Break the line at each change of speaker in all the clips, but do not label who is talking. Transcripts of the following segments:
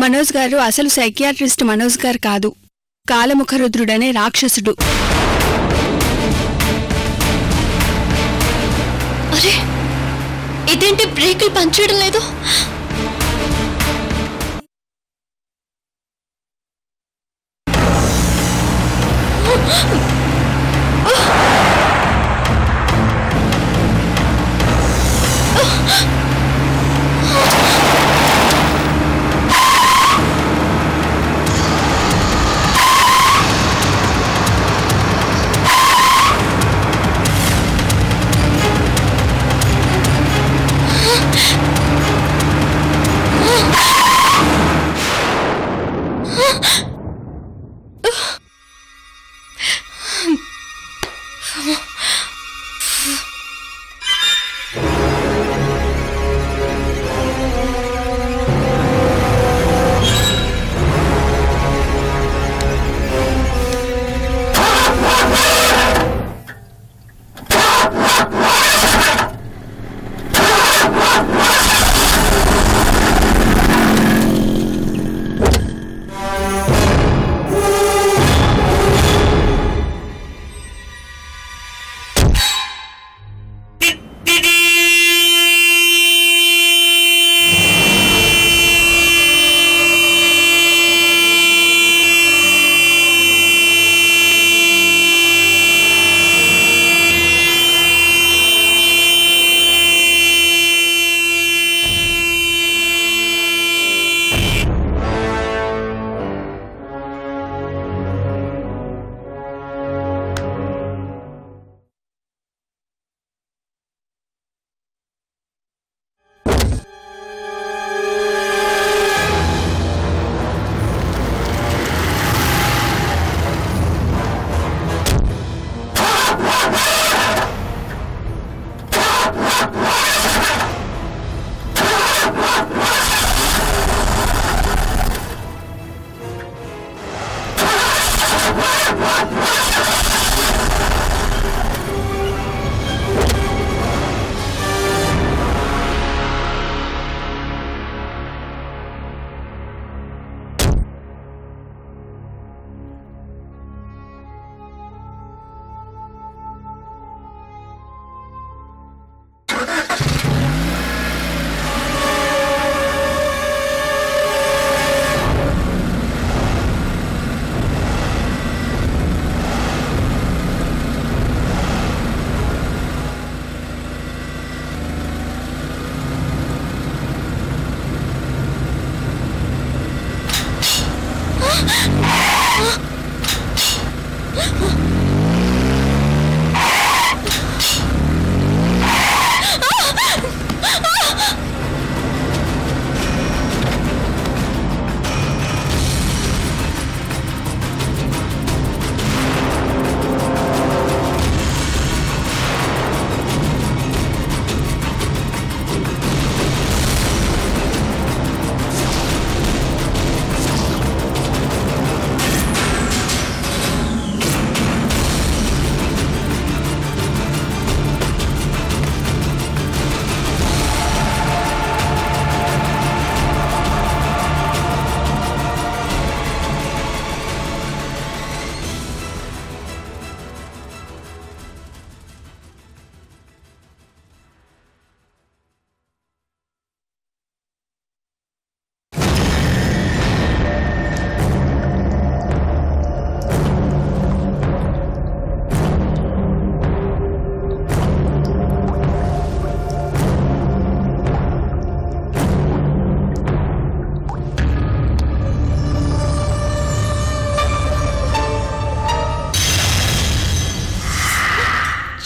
మనోజ్ గారు అసలు సైకియాట్రిస్ట్ మనోజ్ గారు కాదు, కాలముఖరుద్రుడనే రాక్షసుడు.
అరే ఇదేంటి బ్రేకులు పనిచేయడం లేదు?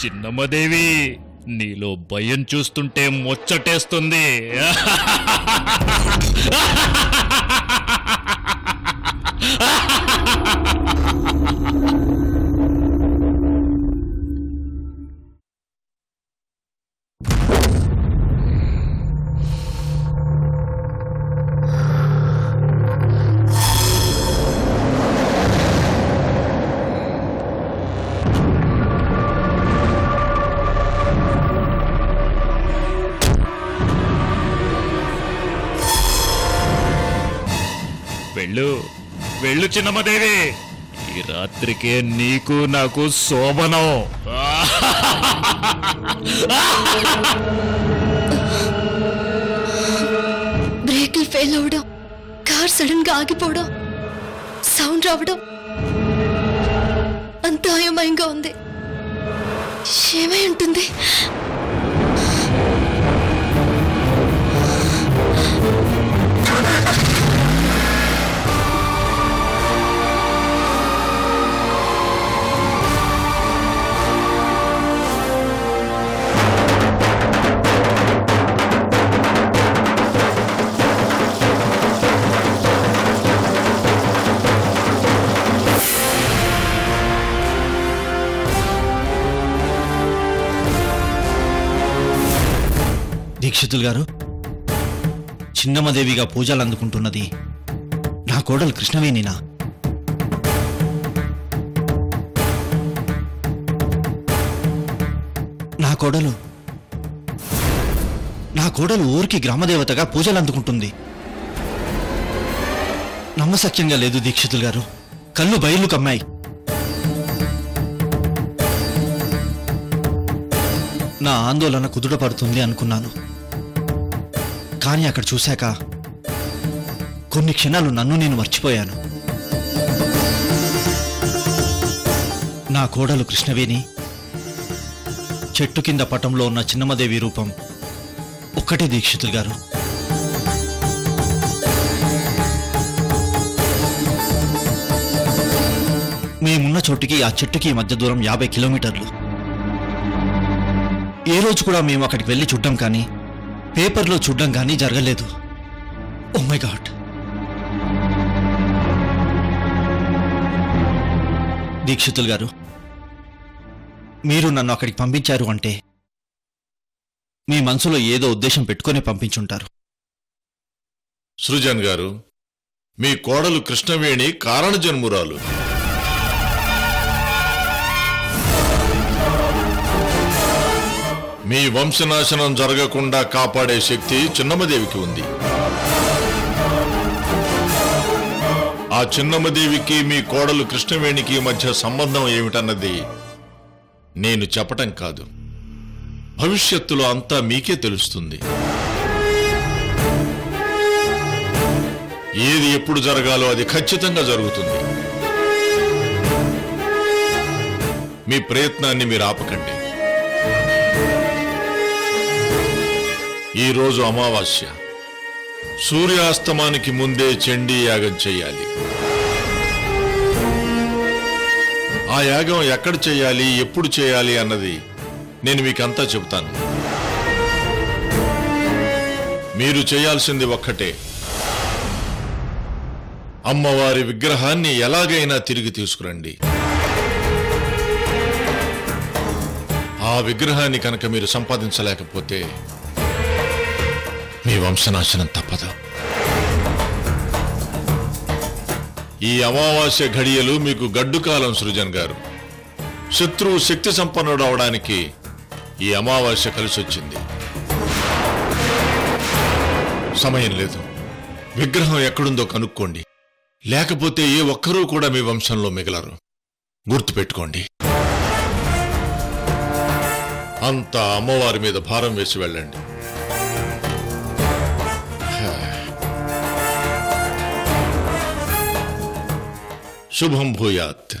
చిన్నమ్మదేవి, నీలో భయం చూస్తుంటే ముచ్చటేస్తుంది. వెళ్ళు వెళ్ళు చిన్నమ్మదేవి, ఈ రాత్రికే నీకు నాకు శోభనం.
బ్రేకులు ఫెయిల్ అవడం, కార్ సడన్ గా ఆగిపోవడం, సౌండ్ రావడం అంత అయోమయంగా ఉంది. ఏమై ఉంటుంది?
దీక్షితులు గారు, చిన్నమ్మదేవిగా పూజలు అందుకుంటున్నది నా కోడలు కృష్ణవేణినా? నా కోడలు ఊరికి గ్రామదేవతగా పూజలు అందుకుంటుంది. నమ్మశక్యంగా లేదు దీక్షితులు గారు, కళ్ళు బయలు కమ్మాయి. నా ఆందోళన కుదుట పడుతుంది అనుకున్నాను, కానీ అక్కడ చూశాక కొన్ని క్షణాలు నన్ను నేను మర్చిపోయాను. నా కోడలు కృష్ణవేణి, చెట్టు కింద పటంలో ఉన్న చిన్నమ్మదేవి రూపం ఒక్కటే దీక్షితులు గారు. మేమున్న చోటికి ఆ చెట్టుకి మధ్య దూరం 50 కిలోమీటర్లు. ఏ రోజు కూడా మేము అక్కడికి వెళ్ళి చూడ్డం కానీ పేపర్లో చూడ్డం కానీ జరగలేదు. Oh my God! దీక్షితులు గారు, మీరు నన్ను అక్కడికి పంపించారు అంటే మీ మనసులో ఏదో ఉద్దేశం పెట్టుకునే పంపించుంటారు.
సృజన్ గారు, మీ కోడలు కృష్ణవేణి కారణజన్మురాలు. మీ వంశనాశనం జరగకుండా కాపాడే శక్తి చిన్నమ్మదేవికి ఉంది. ఆ చిన్నమ్మదేవికి మీ కోడలు కృష్ణవేణికి మధ్య సంబంధం ఏమిటన్నది నేను చెప్పటం కాదు, భవిష్యత్తులో అంతా మీకే తెలుస్తుంది. ఏది ఎప్పుడు జరగాలో అది ఖచ్చితంగా జరుగుతుంది. మీ ప్రయత్నాన్ని మీరు ఆపకండి. ఈరోజు అమావాస్య, సూర్యాస్తమానికి ముందే చండీ యాగం చెయ్యాలి. ఆ యాగం ఎక్కడ చేయాలి, ఎప్పుడు చేయాలి అన్నది నేను మీకంతా చెబుతాను. మీరు చేయాల్సింది ఒక్కటే, అమ్మవారి విగ్రహాన్ని ఎలాగైనా తిరిగి తీసుకురండి. ఆ విగ్రహాన్ని కనుక మీరు సంపాదించలేకపోతే మీ వంశనాశనం తప్పదు. ఈ అమావాస్య ఘడియలు మీకు గడ్డుకాలం సృజన్ గారు. శత్రువు శక్తి సంపన్నుడు అవడానికి ఈ అమావాస్య కలిసొచ్చింది. సమయం లేదు, విగ్రహం ఎక్కడుందో కనుక్కోండి, లేకపోతే ఏ ఒక్కరూ కూడా మీ వంశంలో మిగలరు. గుర్తుపెట్టుకోండి. అంతా అమ్మవారి మీద భారం వేసి వెళ్ళండి. శుభం భూయాత్.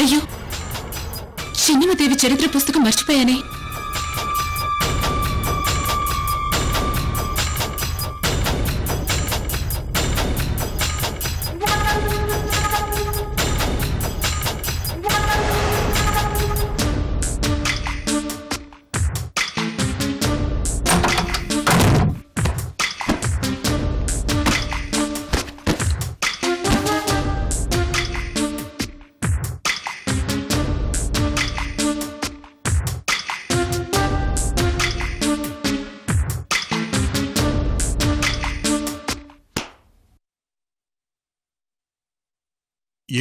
అయ్యో, చిన్నమ్మదేవి చరిత్ర పుస్తకం మర్చిపోయానే.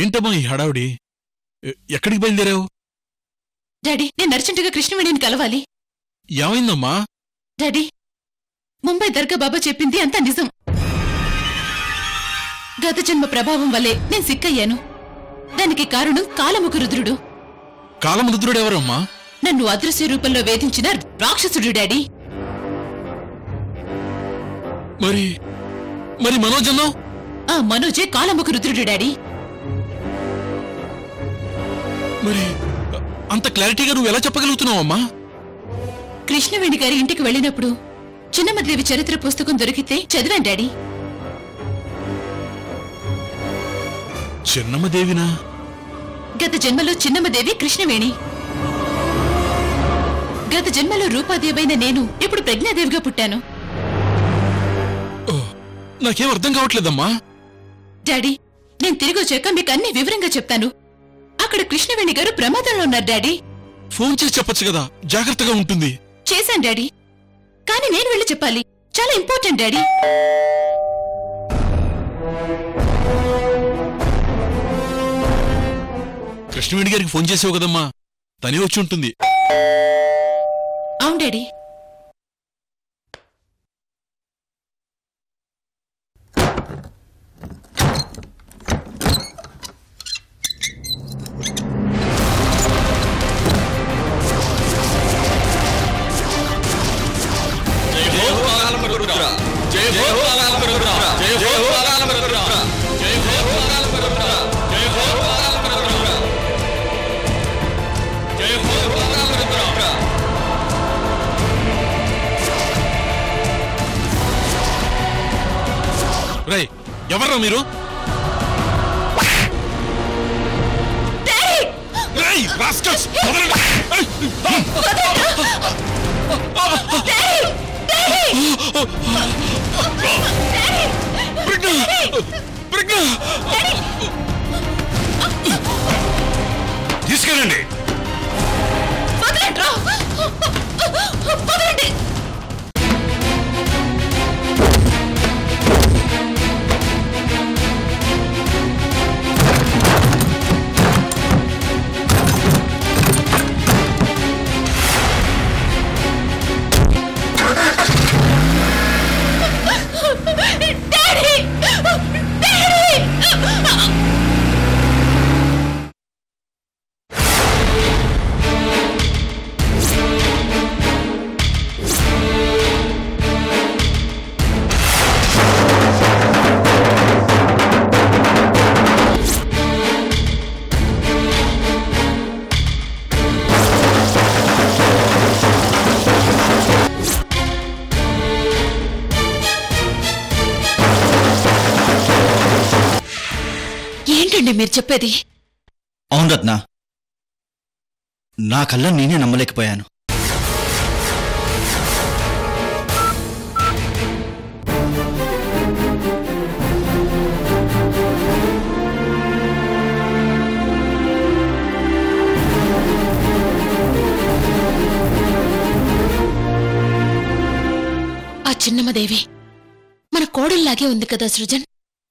ఏంటమ్మా ఈ హడావుడి? ఎక్కడికి బయలుదేరావు?
డాడీ, నేను అర్జెంటుగా కృష్ణవేణిని కలవాలి.
ఏమైందమ్మా?
డాడీ, ముంబై దర్గా బాబా చెప్పింది అంతా నిజం. గత జన్మ ప్రభావం వల్లే నేను సిక్కయ్యాను. దానికి కారణం కాలముఖ రుద్రుడు.
కాలముద్రుడెవరమ్మా?
నన్ను అదృశ్య రూపంలో వేధించిన రాక్షసుడు డాడీ.
మరి మనోజన్నం?
ఆ మనోజే కాలముఖ రుద్రుడు డాడీ.
మరి అంత క్లారిటీగా నువ్వు ఎలా చెప్పగలుగుతున్నావమ్మా?
కృష్ణవేణి గారి ఇంటికి వెళ్ళినప్పుడు చిన్నమ్మదేవి చరిత్ర పుస్తకం దొరికితే చదివాను డాడీ.
చిన్నమ్మదేవినా?
గత జన్మలో చిన్నమ్మదేవి కృష్ణవేణి. గత జన్మలో రూపాదేవైన నేను ఇప్పుడు ప్రజ్ఞాదేవిగా పుట్టాను.
నాకేం అర్థం కావట్లేదమ్మా.
డాడీ, నేను తిరిగి వచ్చాక మీకు అన్ని వివరంగా చెప్తాను. అక్కడ కృష్ణవేణి గారు ప్రమాదంలో ఉన్నారు డాడీ.
ఫోన్ చేసి చెప్పొచ్చు కదా, జాగ్రత్తగా ఉంటుంది.
చేశాను డాడీ, కానీ నేను వెళ్ళి చెప్పాలి. చాలా ఇంపార్టెంట్ డాడీ.
కృష్ణవేణి గారికి ఫోన్ చేసావు కదమ్మా, తనే వచ్చి ఉంటుంది.
అవును డాడీ.
రై, ఎవర్రా మీరు? రేయ్, రాస్కల్స్! తీసుకెళ్ళండి.
ఏంటండి మీరు చెప్పేది?
అవును రత్న, నా కళ్ళ నేనే నమ్మలేకపోయాను.
ఆ చిన్నమ్మదేవి మన కోడల్లాగే ఉంది కదా సృజన్.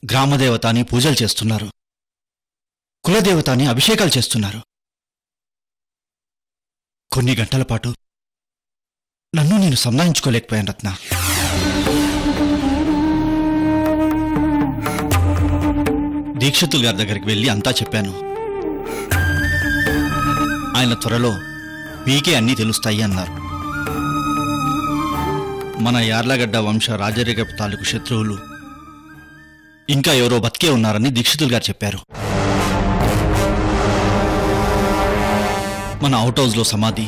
గ్రామదేవత అని పూజలు చేస్తున్నారు, కులదేవత అని అభిషేకాలు చేస్తున్నారు. కొన్ని గంటల పాటు నన్ను నేను సంధానించుకోలేకపోయాను రత్న. దీక్షితులు గారి దగ్గరికి వెళ్ళి అంతా చెప్పాను. ఆయన త్వరలో మీకే అన్నీ తెలుస్తాయి అన్నారు. మన యార్లగడ్డ వంశ రాజరికపు తాలూకు శత్రువులు ఇంకా ఎవరో బతికే ఉన్నారని దీక్షితులు గారు చెప్పారు. మన అవుట్ హౌస్లో సమాధి,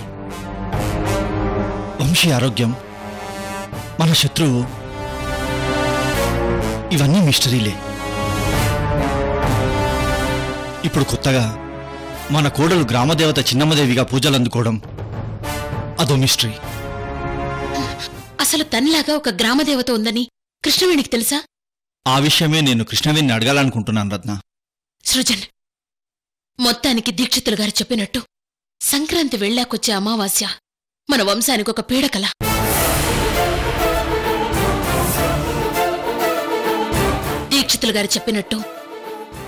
వంశీ ఆరోగ్యం, మన శత్రువు, ఇవన్నీ మిస్టరీలే. ఇప్పుడు కొత్తగా మన కోడలు గ్రామదేవత చిన్నమ్మదేవిగా పూజలు అందుకోవడం అదో మిస్టరీ.
అసలు తనలాగా ఒక గ్రామదేవత ఉందని కృష్ణవేణికి తెలుసా?
ఆ విషయమే నేను కృష్ణవేణిని అడగాలనుకుంటున్నాను రత్న.
సృజన్, మొత్తానికి దీక్షితులు గారు చెప్పినట్టు సంక్రాంతి వెళ్ళాకొచ్చే అమావాస్య మన వంశానికి ఒక పీడకల. దీక్షితులు గారు చెప్పినట్టు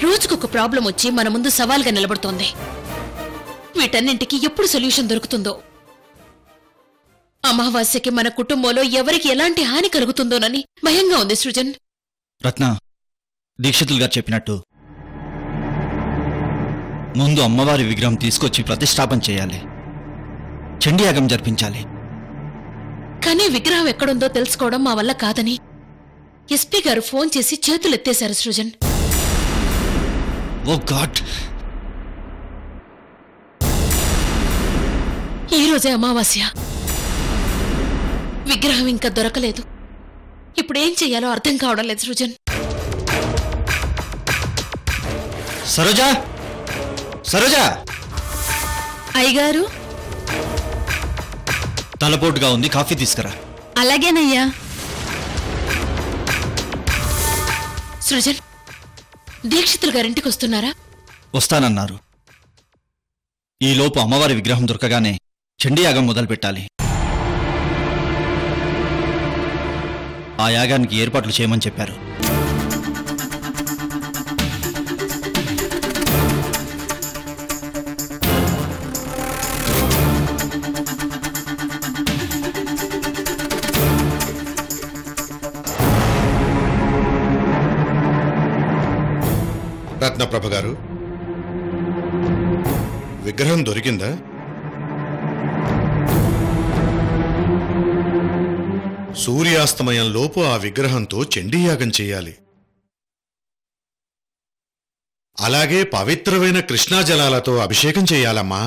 రోజుకొక ప్రాబ్లం వచ్చి మన ముందు సవాల్గా నిలబడుతోంది. వీటన్నింటికి ఎప్పుడు సొల్యూషన్ దొరుకుతుందో. అమావాస్యకి మన కుటుంబంలో ఎవరికి ఎలాంటి హాని కలుగుతుందోనని భయంగా ఉంది సృజన్.
రత్న, దీక్షితులు గారు చెప్పినట్టు ముందు అమ్మవారి విగ్రహం తీసుకొచ్చి ప్రతిష్టాపన చేయాలి, చండీయాగం జరిపించాలి.
కానీ విగ్రహం ఎక్కడుందో తెలుసుకోవడం మా వల్ల కాదని ఎస్పీ గారు ఫోన్ చేసి చేతులెత్తేశారు సృజన్.
ఓ గాడ్!
ఈ రోజే అమావాస్య. విగ్రహం ఇంకా దొరకలేదు. ఇప్పుడేం చెయ్యాలో అర్థం కావడం లేదు సృజన్.
సరోజా, సరోజా!
అయ్యగారు,
తలపోటుగా ఉంది, కాఫీ తీసుకురా.
అలాగేనయ్యా.
సృజన్, దీక్షితులు గారింటికి వస్తున్నారా?
వస్తానన్నారు. ఈలోపు అమ్మవారి విగ్రహం దొరకగానే చండీయాగం మొదలు పెట్టాలి. ఆ యాగానికి ఏర్పాట్లు చేయమని చెప్పారు.
రత్నప్రభ గారు, విగ్రహం దొరికిందా? సూర్యాస్తమయంలోపు ఆ విగ్రహంతో చండీయాగం చెయ్యాలి. అలాగే పవిత్రమైన కృష్ణా జలాలతో అభిషేకం చెయ్యాలమ్మా.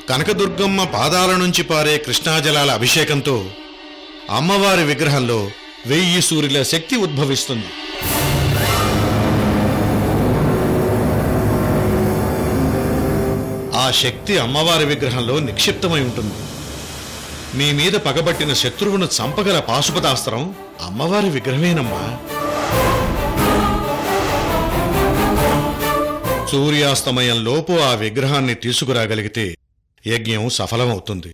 కనకదుర్గమ్మ పాదాల నుంచి పారే కృష్ణాజలాల అభిషేకంతో అమ్మవారి విగ్రహంలో 1000 సూర్యుల శక్తి ఉద్భవిస్తుంది. ఆ శక్తి అమ్మవారి విగ్రహంలో నిక్షిప్తమై ఉంటుంది. మీ మీద పగబట్టిన శత్రువును చంపగల పాశుపతాస్త్రం అమ్మవారి విగ్రహమేనమ్మా. సూర్యాస్తమయంలోపు ఆ విగ్రహాన్ని తీసుకురాగలిగితే యజ్ఞం సఫలమవుతుంది.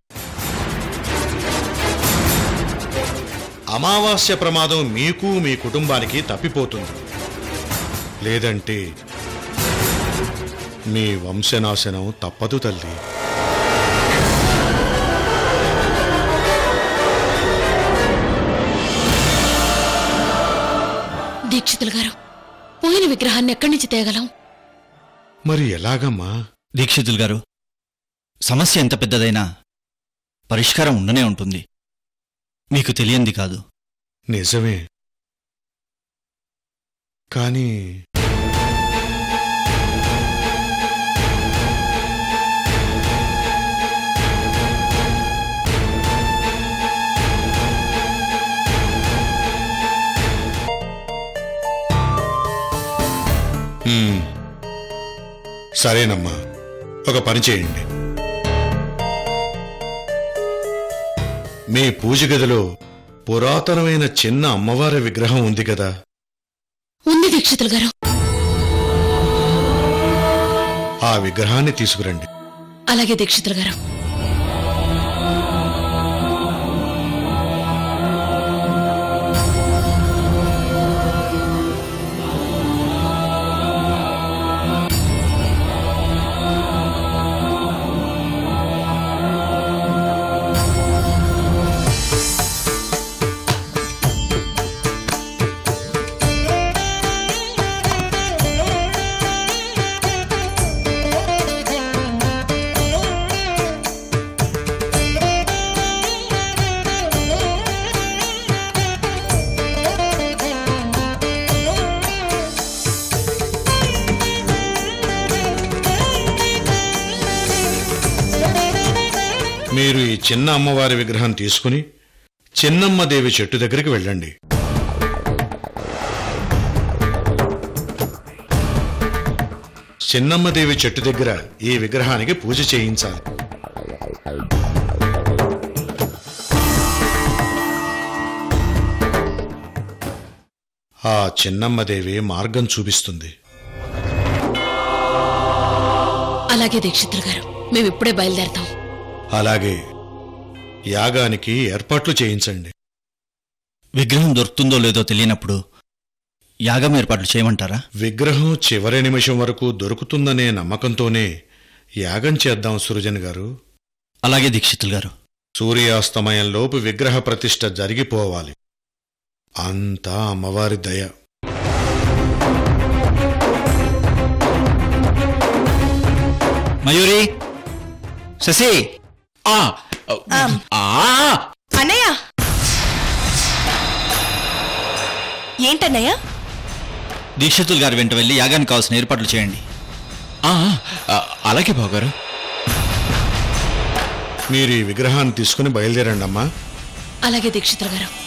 అమావాస్య ప్రమాదం మీకు మీ కుటుంబానికి తప్పిపోతుంది. లేదంటే మీ వంశనాశనం తప్పదు తల్లి.
దీక్షితులు గారు, పోయిన విగ్రహాన్ని ఎక్కడి నుంచి తేగలం?
మరి ఎలాగమ్మా?
దీక్షితులు గారు, సమస్య ఎంత పెద్దదైనా పరిష్కారం ఉండనే ఉంటుంది. మీకు తెలియంది కాదు.
నిజమే. కానీ సరేనమ్మా, ఒక పని చేయండి. మీ పూజ గదిలో పురాతనమైన చిన్న అమ్మవారి విగ్రహం ఉంది కదా?
ఉంది దీక్షితులు గారు.
ఆ విగ్రహాన్ని తీసుకురండి.
అలాగే దీక్షితులు గారు.
మీరు ఈ చిన్న అమ్మవారి విగ్రహం తీసుకుని చిన్నమ్మదేవి చెట్టు దగ్గరికి వెళ్ళండి. చిన్నమ్మదేవి చెట్టు దగ్గర ఈ విగ్రహానికి పూజ చేయించాలి. ఆ చిన్నమ్మదేవి మార్గం చూపిస్తుంది.
అలాగే దీక్షితులు గారు, మేమిప్పుడే బయలుదేరతాం.
అలాగే యాగానికి ఏర్పాట్లు చేయించండి.
విగ్రహం దొరుకుతుందో లేదో తెలియనప్పుడు యాగం ఏర్పాట్లు చేయమంటారా?
విగ్రహం చివరి నిమిషం వరకు దొరుకుతుందనే నమ్మకంతోనే యాగం చేద్దాం సురజన్ గారు.
అలాగే దీక్షితులు గారు.
సూర్యాస్తమయంలోపు విగ్రహ ప్రతిష్ఠ జరిగిపోవాలి. అంతా అమ్మవారి దయ.
మయూరి, శశి,
అన్నయ్య, ఏంటన్నయ్య?
దీక్షితులు గారి వెంట వెళ్ళి యాగానికి కావాల్సిన ఏర్పాట్లు చేయండి.
అలాగే బావగారు.
మీరు ఈ విగ్రహాన్ని తీసుకుని బయలుదేరండి అమ్మా.
అలాగే దీక్షితులు గారు.